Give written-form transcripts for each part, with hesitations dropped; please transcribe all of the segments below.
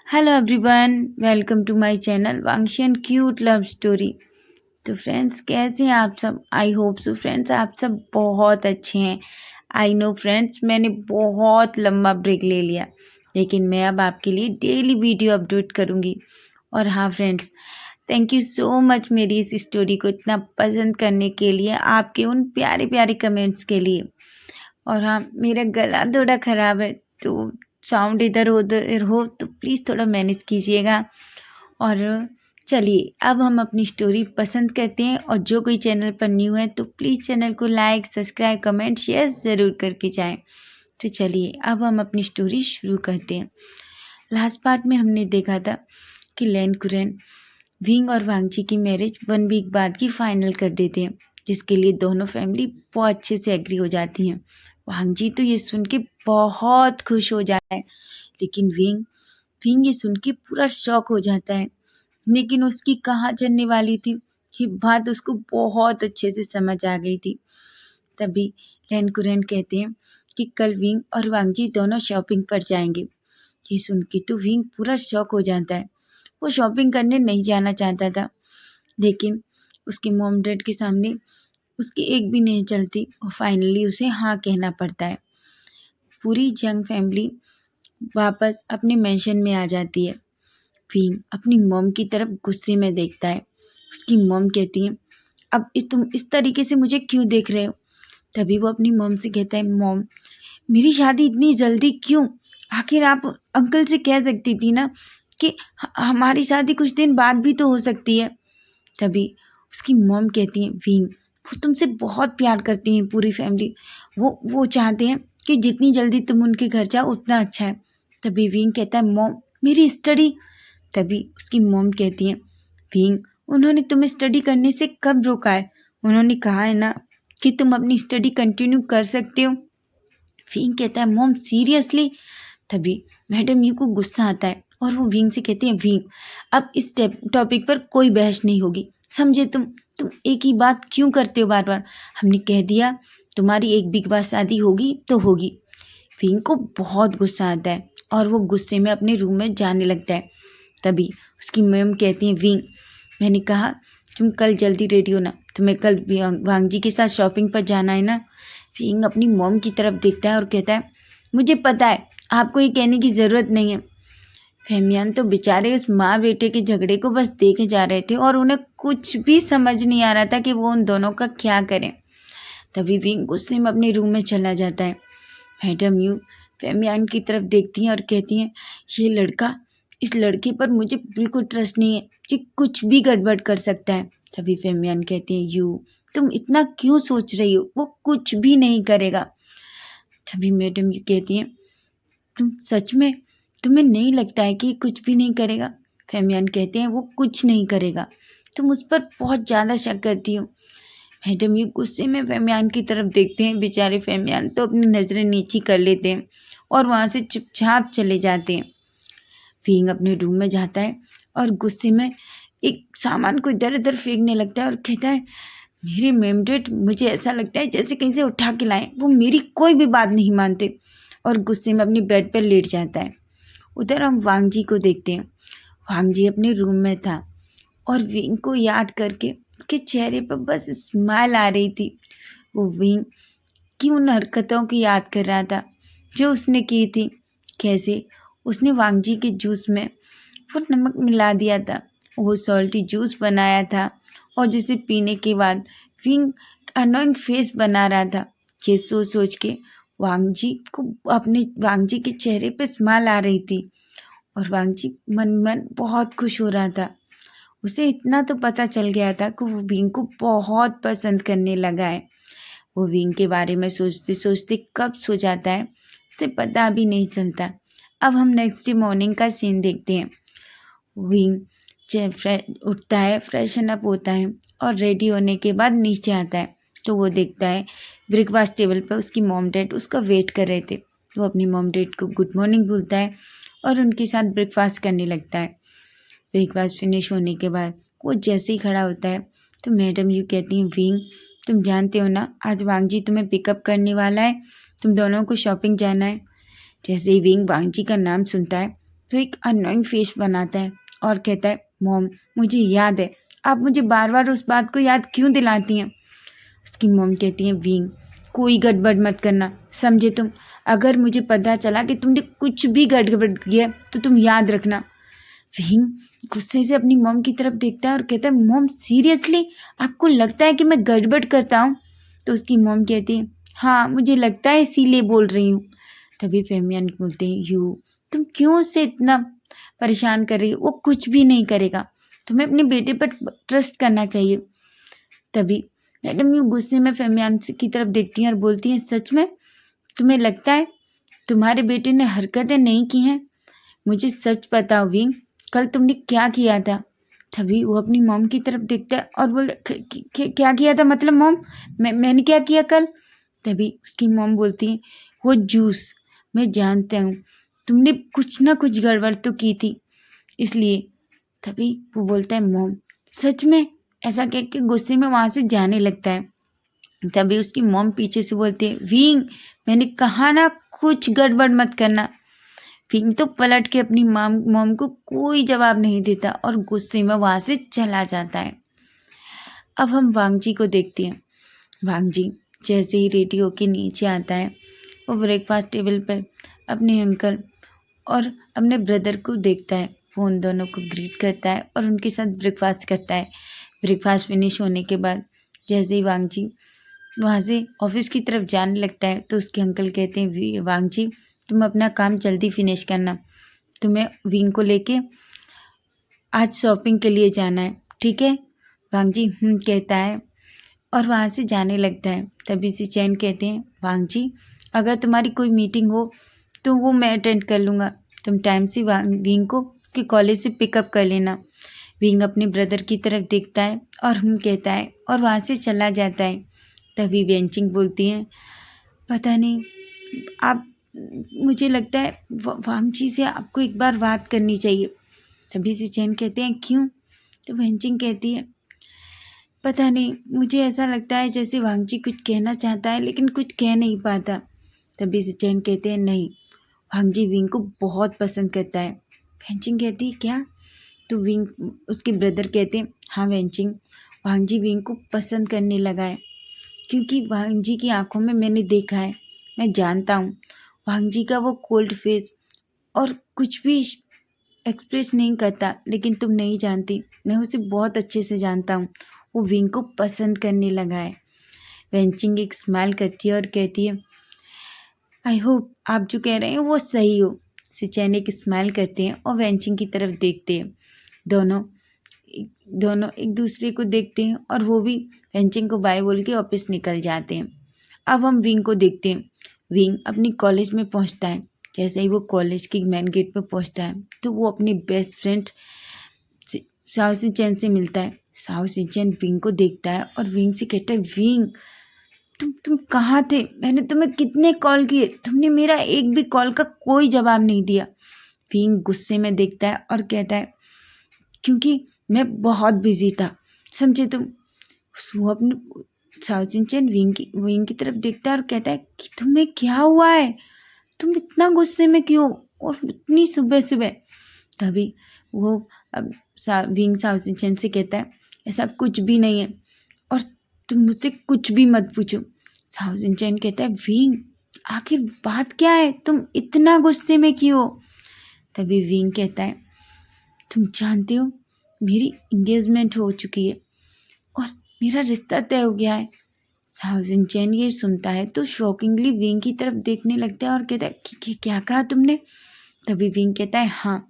Hello everyone, welcome to my channel वांशियन cute love story. तो friends, कैसे हैं आप सब? आई होप सो फ्रेंड्स आप सब बहुत अच्छे हैं। आई नो फ्रेंड्स, मैंने बहुत लंबा ब्रेक ले लिया, लेकिन मैं अब आपके लिए डेली वीडियो अपलोड करूँगी। और हाँ friends, thank you so much मेरी इस स्टोरी को इतना पसंद करने के लिए, आपके उन प्यारे प्यारे कमेंट्स के लिए। और हाँ, मेरा गला थोड़ा ख़राब है, तो साउंड इधर उधर हो तो प्लीज़ थोड़ा मैनेज कीजिएगा। और चलिए, अब हम अपनी स्टोरी पसंद करते हैं। और जो कोई चैनल पर न्यू है तो प्लीज़ चैनल को लाइक, सब्सक्राइब, कमेंट, शेयर ज़रूर करके जाएं। तो चलिए, अब हम अपनी स्टोरी शुरू करते हैं। लास्ट पार्ट में हमने देखा था कि लैन कुरैन विंग और वांगची की मैरिज 1 वीक बाद की फाइनल कर देते हैं, जिसके लिए दोनों फैमिली बहुत अच्छे से एग्री हो जाती हैं। वांगजी तो ये सुन के बहुत खुश हो जाता है, लेकिन विंग विंग ये सुन के पूरा शॉक हो जाता है। लेकिन उसकी कहाँ चलने वाली थी, ये बात उसको बहुत अच्छे से समझ आ गई थी। तभी लैन कुरैन कहते हैं कि कल विंग और वांगजी दोनों शॉपिंग पर जाएंगे। ये सुन के तो विंग पूरा शॉक हो जाता है। वो शॉपिंग करने नहीं जाना चाहता था, लेकिन उसके मॉम डैड के सामने उसकी एक भी नहीं चलती और फाइनली उसे हाँ कहना पड़ता है। पूरी जंग फैमिली वापस अपने मेंशन में आ जाती है। विंग अपनी मॉम की तरफ गुस्से में देखता है। उसकी मॉम कहती है, अब तुम इस तरीके से मुझे क्यों देख रहे हो? तभी वो अपनी मॉम से कहता है, मॉम, मेरी शादी इतनी जल्दी क्यों? आखिर आप अंकल से कह सकती थी ना कि हमारी शादी कुछ दिन बाद भी तो हो सकती है। तभी उसकी मॉम कहती है, विंग, वो तुमसे बहुत प्यार करती हैं पूरी फैमिली। वो चाहते हैं कि जितनी जल्दी तुम उनके घर जाओ उतना अच्छा है। तभी विंग कहता है, मॉम, मेरी स्टडी। तभी उसकी मॉम कहती है, विंग, उन्होंने तुम्हें स्टडी करने से कब रोका है? उन्होंने कहा है ना कि तुम अपनी स्टडी कंटिन्यू कर सकते हो। विंग कहता है, मॉम सीरियसली? तभी मैडम यू को गुस्सा आता है और वो विंग से कहती है, विंग, अब इस टॉपिक पर कोई बहस नहीं होगी, समझे? तुम एक ही बात क्यों करते हो बार बार? हमने कह दिया तुम्हारी 1 वीक बाद शादी होगी तो होगी। विंग को बहुत गुस्सा आता है और वो गुस्से में अपने रूम में जाने लगता है। तभी उसकी मैम कहती है, विंग, मैंने कहा तुम कल जल्दी रेडी हो ना, तुम्हें कल वांगजी के साथ शॉपिंग पर जाना है ना। विंग अपनी मॉम की तरफ देखता है और कहता है, मुझे पता है, आपको ये कहने की ज़रूरत नहीं है। फेमियान तो बेचारे उस माँ बेटे के झगड़े को बस देखे जा रहे थे और उन्हें कुछ भी समझ नहीं आ रहा था कि वो उन दोनों का क्या करें। तभी विंग गुस्से में अपने रूम में चला जाता है। मैडम यू फेमियान की तरफ देखती हैं और कहती हैं, ये लड़का, इस लड़के पर मुझे बिल्कुल ट्रस्ट नहीं है, ये कुछ भी गड़बड़ कर सकता है। तभी फेमियान कहती हैं, यू, तुम इतना क्यों सोच रही हो? वो कुछ भी नहीं करेगा। तभी मैडम यू कहती हैं, तुम सच में, तुम्हें नहीं लगता है कि कुछ भी नहीं करेगा? फेमियान कहते हैं, वो कुछ नहीं करेगा, तुम उस पर बहुत ज़्यादा शक करती हो। मैडम यू गुस्से में फेमियान की तरफ देखते हैं। बेचारे फेमियान तो अपनी नज़रें नीची कर लेते हैं और वहाँ से चुपचाप चले जाते हैं। विंग अपने रूम में जाता है और गुस्से में एक सामान को इधर उधर फेंकने लगता है और कहता है, मेरे मेम डैड, मुझे ऐसा लगता है जैसे कहीं से उठा के लाएं, वो मेरी कोई भी बात नहीं मानते। और गुस्से में अपनी बेड पर लेट जाता है। उधर हम वांगजी को देखते हैं। वांगजी अपने रूम में था और विंग को याद करके उसके चेहरे पर बस स्माइल आ रही थी। वो विंग की उन हरकतों की याद कर रहा था जो उसने की थी। कैसे उसने वांगजी के जूस में वो नमक मिला दिया था, वो सॉल्टी जूस बनाया था और जिसे पीने के बाद विंग अनोइंग फेस बना रहा था। ये सोच सोच के वांगजी के चेहरे पे स्माइल आ रही थी और वांगजी मन मन बहुत खुश हो रहा था। उसे इतना तो पता चल गया था कि वो विंग को बहुत पसंद करने लगा है। वो विंग के बारे में सोचते सोचते कब सो जाता है उसे पता भी नहीं चलता। अब हम नेक्स्ट डे मॉर्निंग का सीन देखते हैं। विंग उठता है, फ्रेशन अप होता है और रेडी होने के बाद नीचे आता है तो वो देखता है ब्रेकफास्ट टेबल पर उसकी मॉम डैड उसका वेट कर रहे थे। वो अपनी मॉम डैड को गुड मॉर्निंग बोलता है और उनके साथ ब्रेकफास्ट करने लगता है। ब्रेकफास्ट फिनिश होने के बाद वो जैसे ही खड़ा होता है तो मैडम यू कहती हैं, विंग, तुम जानते हो ना, आज वांगजी तुम्हें पिकअप करने वाला है, तुम दोनों को शॉपिंग जाना है। जैसे ही विंग वांगजी का नाम सुनता है तो एक अननोइंग फेस बनाता है और कहता है, मॉम मुझे याद है, आप मुझे बार बार उस बात को याद क्यों दिलाती हैं? उसकी मॉम कहती है, विंग कोई गड़बड़ मत करना, समझे तुम? अगर मुझे पता चला कि तुमने कुछ भी गड़बड़ किया तो तुम याद रखना। विंग गुस्से से अपनी मॉम की तरफ देखता है और कहता है, मॉम सीरियसली आपको लगता है कि मैं गड़बड़ करता हूँ? तो उसकी मॉम कहती है, हाँ मुझे लगता है इसीलिए बोल रही हूँ। तभी फेमियन बोलते हैं, यू तुम क्यों उससे इतना परेशान कर रही हो? वो कुछ भी नहीं करेगा, तुम्हें अपने बेटे पर ट्रस्ट करना चाहिए। तभी मैडम यूँ गुस्से में फेमियन की तरफ देखती हैं और बोलती हैं, सच में तुम्हें लगता है तुम्हारे बेटे ने हरकतें नहीं की हैं? मुझे सच बताओ विंग, कल तुमने क्या किया था? तभी वो अपनी मॉम की तरफ देखता है और बोले, क्या किया था मतलब मॉम? मैंने क्या किया कल? तभी उसकी मॉम बोलती है, वो जूस, मैं जानता हूँ तुमने कुछ ना कुछ गड़बड़ तो की थी इसलिए। तभी वो बोलता है, मॉम सच में? ऐसा कह के गुस्से में वहाँ से जाने लगता है। तभी उसकी मॉम पीछे से बोलती है, विंग मैंने कहा ना कुछ गड़बड़ मत करना। विंग तो पलट के अपनी मॉम को कोई जवाब नहीं देता और गुस्से में वहाँ से चला जाता है। अब हम वांगजी को देखते हैं। वांगजी जैसे ही रेडियो के नीचे आता है, वो ब्रेकफास्ट टेबल पर अपने अंकल और अपने ब्रदर को देखता है। वो उन दोनों को ग्रीट करता है और उनके साथ ब्रेकफास्ट करता है। ब्रेकफास्ट फिनिश होने के बाद जैसे ही वांगजी वहाँ से ऑफिस की तरफ जाने लगता है तो उसके अंकल कहते हैं, वांगजी तुम अपना काम जल्दी फिनिश करना, तुम्हें विंग को लेके आज शॉपिंग के लिए जाना है, ठीक है? वांगजी कहता है और वहाँ से जाने लगता है। तभी से चैन कहते हैं, वांगजी अगर तुम्हारी कोई मीटिंग हो तो वो मैं अटेंड कर लूँगा, तुम टाइम से विंग को उसके कॉलेज से पिकअप कर लेना। विंग अपने ब्रदर की तरफ देखता है और कहता है और वहाँ से चला जाता है। तभी वेंचिंग बोलती हैं, पता नहीं आप, मुझे लगता है वांगजी से आपको एक बार बात करनी चाहिए। तभी से चैन कहते हैं, क्यों? तो वेंचिंग कहती है, पता नहीं मुझे ऐसा लगता है जैसे वांगजी कुछ कहना चाहता है लेकिन कुछ कह नहीं पाता। तभी से चैन कहते हैं, नहीं वांगजी विंग को बहुत पसंद करता है। वेंचिंग कहती है, क्या? तो विंग उसके ब्रदर कहते हैं, हाँ वेंचिंग वांगजी विंग को पसंद करने लगा है, क्योंकि वांगजी की आंखों में मैंने देखा है, मैं जानता हूँ वांगजी का वो कोल्ड फेस और कुछ भी एक्सप्रेस नहीं करता, लेकिन तुम नहीं जानती, मैं उसे बहुत अच्छे से जानता हूँ, वो विंग को पसंद करने लगा है। वेंचिंग एक स्माइल करती है और कहती है, आई होप आप जो कह रहे हैं वो सही हो। सिचैन एक स्माइल करते हैं और वेंचिंग की तरफ देखते हैं। दोनों एक दूसरे को देखते हैं और वो भी वेंचिंग को बाय बोल के ऑफिस निकल जाते हैं। अब हम विंग को देखते हैं। विंग अपनी कॉलेज में पहुंचता है। जैसे ही वो कॉलेज के मेन गेट पर पहुंचता है तो वो अपनी बेस्ट फ्रेंड साओ सिचैन से मिलता है। साओ सिचैन विंग को देखता है और विंग से कहता है, विंग तुम कहाँ थे? मैंने तुम्हें कितने कॉल किए, तुमने मेरा एक भी कॉल का कोई जवाब नहीं दिया। विंग गुस्से में देखता है और कहता है, क्योंकि मैं बहुत बिजी था, समझे तुम? वो अपने साओ सिचैन विंग की तरफ देखता है और कहता है कि तुम्हें क्या हुआ है, तुम इतना गुस्से में क्यों और इतनी सुबह सुबह? तभी वो अब विंग साओ सिचैन से कहता है, ऐसा कुछ भी नहीं है और तुम मुझसे कुछ भी मत पूछो। साओ सिचैन कहता है, विंग आखिर बात क्या है, तुम इतना गुस्से में क्यों? तभी विंग कहता है, तुम जानते हो मेरी इंगेजमेंट हो चुकी है और मेरा रिश्ता तय हो गया है। साओ सिचैन ये सुनता है तो शॉकिंगली विंग की तरफ देखने लगता है और कहता है, क्या कहा तुमने? तभी विंग कहता है, हाँ,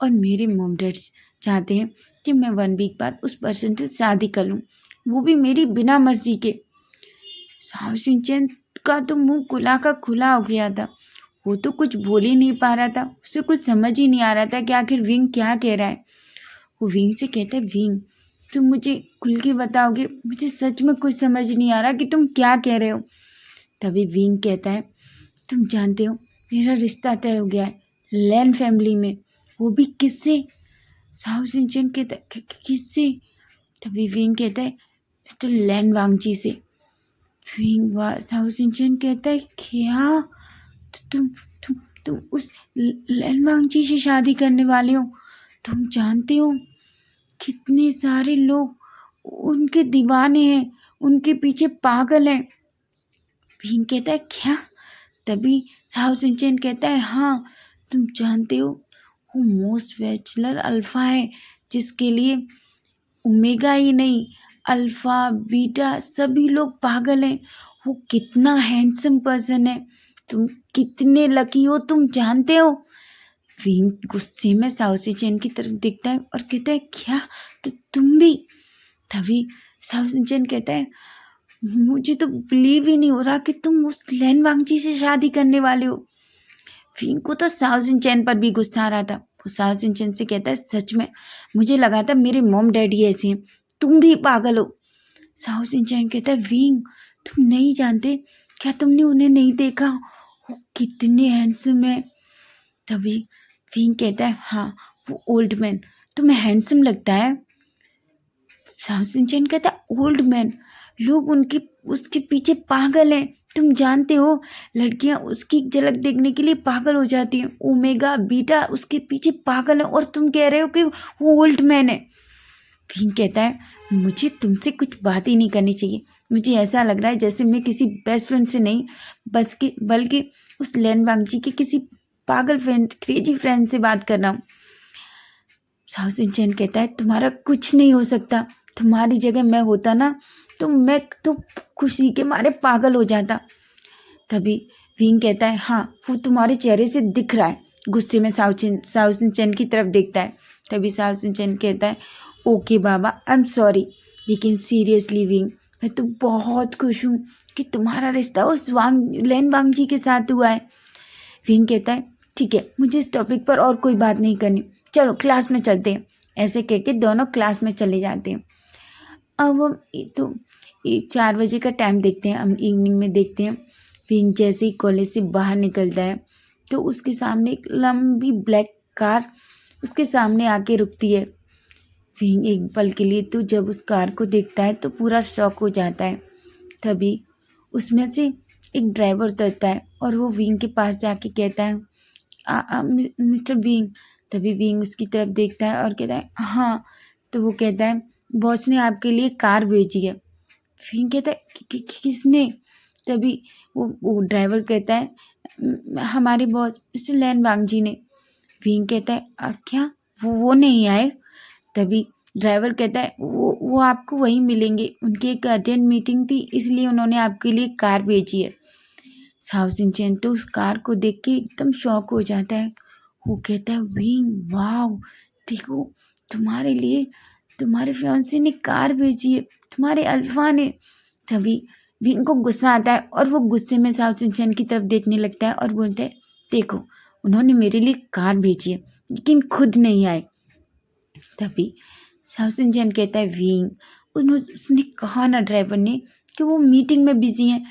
और मेरे मॉम डैड चाहते हैं कि मैं 1 वीक बाद उस पर्सन से शादी कर लूँ, वो भी मेरी बिना मर्जी के। साओ सिचैन का तो मुंह खुला का खुला हो गया था, वो तो कुछ बोल ही नहीं पा रहा था, उसे कुछ समझ ही नहीं आ रहा था कि आखिर विंग क्या कह रहा है। वो विंग से कहता है, विंग तुम मुझे खुल के बताओगे, मुझे सच में कुछ समझ नहीं आ रहा कि तुम क्या कह रहे हो। तभी विंग कहता है, तुम जानते हो मेरा रिश्ता तय हो गया है लैन फैमिली में, वो भी किससे? साओ सिचैन कहता है, किससे? तभी विंग कहता है, मिस्टर लैन वांगजी से। साओ सिचैन कहता है, क्या? तुम तुम उस लैनवांग जी से शादी करने वाले हो। तुम जानते हो कितने सारे लोग उनके दीवाने हैं, उनके पीछे पागल हैं। भीम कहता है क्या? तभी साहु सिंचन कहता है हाँ, तुम जानते हो वो मोस्ट बैचलर अल्फा है, जिसके लिए ओमेगा ही नहीं अल्फा बीटा सभी लोग पागल हैं। वो कितना हैंडसम पर्सन है, तुम कितने लकी हो, तुम जानते हो। विंग गुस्से में साउसी चैन की तरफ देखता है और कहता है क्या? तो तुम भी? तभी साउसी चैन कहता है मुझे तो बिलीव ही नहीं हो रहा कि तुम उस लैन वांगजी से शादी करने वाले हो। विंग को तो साउसी चैन पर भी गुस्सा आ रहा था। वो साउसी चैन से कहता है सच में मुझे लगा था मेरे मॉम डैडी ऐसे हैं, तुम भी पागल हो। साउसी चैन कहता है विंग तुम नहीं जानते क्या? तुमने उन्हें नहीं देखा? वो कितने हैंडसम है। तभी विंग कहता है हाँ, वो ओल्ड मैन तुम्हें हैंडसम लगता है? साउसिन कहता है ओल्ड मैन, लोग उनके उसके पीछे पागल हैं। तुम जानते हो लड़कियां उसकी झलक देखने के लिए पागल हो जाती हैं। ओमेगा बीटा उसके पीछे पागल है और तुम कह रहे हो कि वो ओल्ड मैन है। विंग कहता है मुझे तुमसे कुछ बात ही नहीं करनी चाहिए। मुझे ऐसा लग रहा है जैसे मैं किसी बेस्ट फ्रेंड से नहीं बल्कि उस लैन वांगजी के किसी पागल फ्रेंड, क्रेजी फ्रेंड से बात कर रहा हूँ। साउसिन चैन कहता है तुम्हारा कुछ नहीं हो सकता। तुम्हारी जगह मैं होता ना तो मैं तो खुशी के मारे पागल हो जाता। तभी विंग कहता है हाँ, वो तुम्हारे चेहरे से दिख रहा है। गुस्से में साउसिन चैन की तरफ देखता है। तभी साउसिन चैन कहता है okay Baba, I am sorry, लेकिन सीरियसली विंग मैं तो बहुत खुश हूँ कि तुम्हारा रिश्ता उस लैन वांगजी के साथ हुआ है। विंग कहता है ठीक है, मुझे इस टॉपिक पर और कोई बात नहीं करनी, चलो क्लास में चलते हैं। ऐसे कह के दोनों क्लास में चले जाते हैं। अब हम तो 4 बजे का टाइम देखते हैं, हम इवनिंग में देखते हैं। विंग जैसे ही कॉलेज से बाहर निकलता है तो उसके सामने एक लंबी ब्लैक कार उसके सामने आके रुकती है। विंग एक पल के लिए तो जब उस कार को देखता है तो पूरा शॉक हो जाता है। तभी उसमें से एक ड्राइवर उतरता है और वो विंग के पास जाके कहता है मिस्टर विंग। तभी विंग उसकी तरफ देखता है और कहता है हाँ। तो वो कहता है बॉस ने आपके लिए कार भेजी है। विंग कहता है किसने? तभी वो ड्राइवर कहता है हमारे बॉस मिस्टर लैन वांगजी ने। विंग कहता है क्या वो नहीं आए? तभी ड्राइवर कहता है वो आपको वहीं मिलेंगे, उनकी एक अर्जेंट मीटिंग थी इसलिए उन्होंने आपके लिए कार भेजी है। साउसिन चैन तो उस कार को देख के एकदम शॉक हो जाता है। वो कहता है विंग वाव, देखो तुम्हारे लिए तुम्हारे फियांसे ने कार भेजी है, तुम्हारे अल्फा ने। तभी विंग को गुस्सा आता है और वो गुस्से में साउसिन चैन की तरफ देखने लगता है और बोलता है देखो उन्होंने मेरे लिए कार भेजी है लेकिन खुद नहीं आए। तभी साउसिन चैन कहता है विंग उसने कहा ना ड्राइवर ने कि वो मीटिंग में बिजी हैं,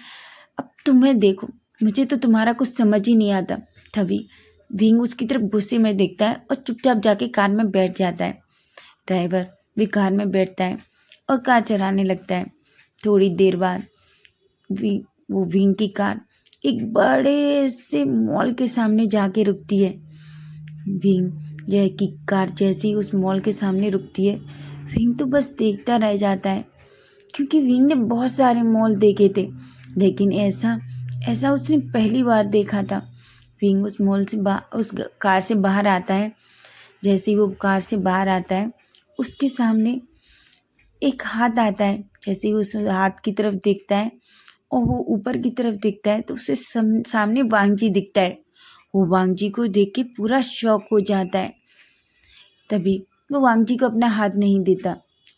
अब तुम्हें देखो मुझे तो तुम्हारा कुछ समझ ही नहीं आता। तभी विंग उसकी तरफ गुस्से में देखता है और चुपचाप जाके कार में बैठ जाता है। ड्राइवर भी कार में बैठता है और कार चलाने लगता है। थोड़ी देर बाद वो विंग की कार एक बड़े से मॉल के सामने जाके रुकती है। विंग जय की कार जैसे ही उस मॉल के सामने रुकती है, विंग तो बस देखता रह जाता है क्योंकि विंग ने बहुत सारे मॉल देखे थे लेकिन ऐसा उसने पहली बार देखा था। विंग उस मॉल से उस कार से बाहर आता है। जैसे ही वो कार से बाहर आता है उसके सामने एक हाथ आता है। जैसे ही उस हाथ की तरफ देखता है और वो ऊपर की तरफ देखता है तो उसे सामने वांगजी दिखता है। वो वांगजी को देख के पूरा शॉक हो जाता है। तभी वो वांगजी को अपना हाथ नहीं देता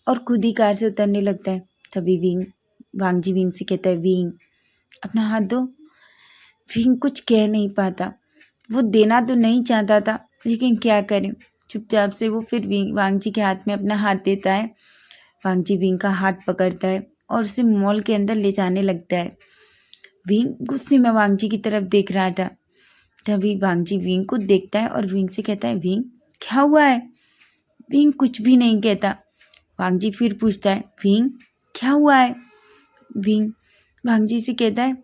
और खुद ही कार से उतरने लगता है। तभी वांगजी विंग से कहता है विंग अपना हाथ दो। विंग कुछ कह नहीं पाता, वो देना तो नहीं चाहता था लेकिन क्या करें। चुपचाप से वो फिर वांगजी के हाथ में अपना हाथ देता है। वांगजी विंग का हाथ पकड़ता है और उसे मॉल के अंदर ले जाने लगता है। विंग गुस्से में वांगजी की तरफ देख रहा था। तभी वांगजी विंग को देखता है और विंग से कहता है विंग क्या हुआ है? विंग कुछ भी नहीं कहता। वांगजी फिर पूछता है विंग क्या हुआ है? विंग वांगजी से कहता है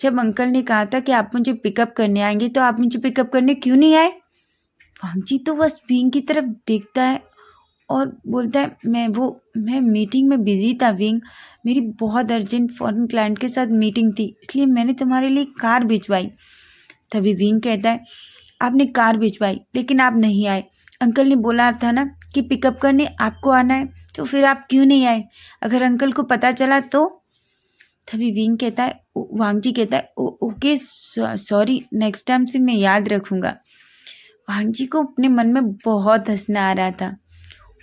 जब अंकल ने कहा था कि आप मुझे पिकअप करने आएंगे तो आप मुझे पिकअप करने क्यों नहीं आए? वांगजी तो बस विंग की तरफ देखता है और बोलता है मैं मीटिंग में बिजी था विंग, मेरी बहुत अर्जेंट फॉरेन क्लाइंट के साथ मीटिंग थी, इसलिए मैंने तुम्हारे लिए कार भिजवाई। तभी विंग कहता है आपने कार भिजवाई लेकिन आप नहीं आए, अंकल ने बोला था ना कि पिकअप करने आपको आना है, तो फिर आप क्यों नहीं आए? अगर अंकल को पता चला तो? तभी विंग कहता है वांगजी कहता है ओके सॉरी, नेक्स्ट टाइम से मैं याद रखूँगा। वांगजी को अपने मन में बहुत हंसना आ रहा था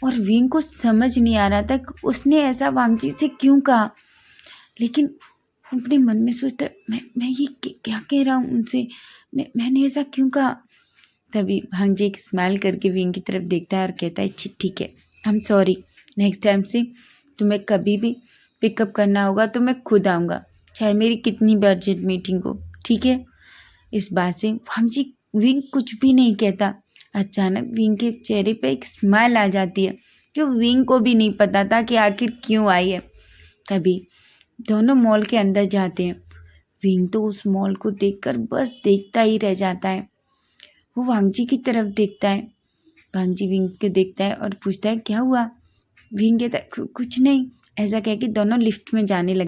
और विंग को समझ नहीं आ रहा था कि उसने ऐसा वांगजी से क्यों कहा, लेकिन वो अपने मन में सोचता मैं ये क्या कह रहा हूँ उनसे, मैंने ऐसा क्यों कहा? तभी वांगजी एक स्माइल करके विंग की तरफ देखता है और कहता है ठीक है, I am sorry, next time से तुम्हें कभी भी पिकअप करना होगा तो मैं खुद आऊँगा, चाहे मेरी कितनी भी अर्जेंट मीटिंग हो, ठीक है? इस बात से वांगजी विंग कुछ भी नहीं कहता। अचानक विंग के चेहरे पे एक स्माइल आ जाती है जो विंग को भी नहीं पता था कि आखिर क्यों आई है। तभी दोनों मॉल के अंदर जाते हैं। विंग तो उस मॉल को देखकर बस देखता ही रह जाता है। वो वांगजी की तरफ देखता है। वांगजी विंग को देखता है और पूछता है क्या हुआ? विंग कहता है कुछ नहीं, ऐसा कह के दोनों लिफ्ट में जाने लगे।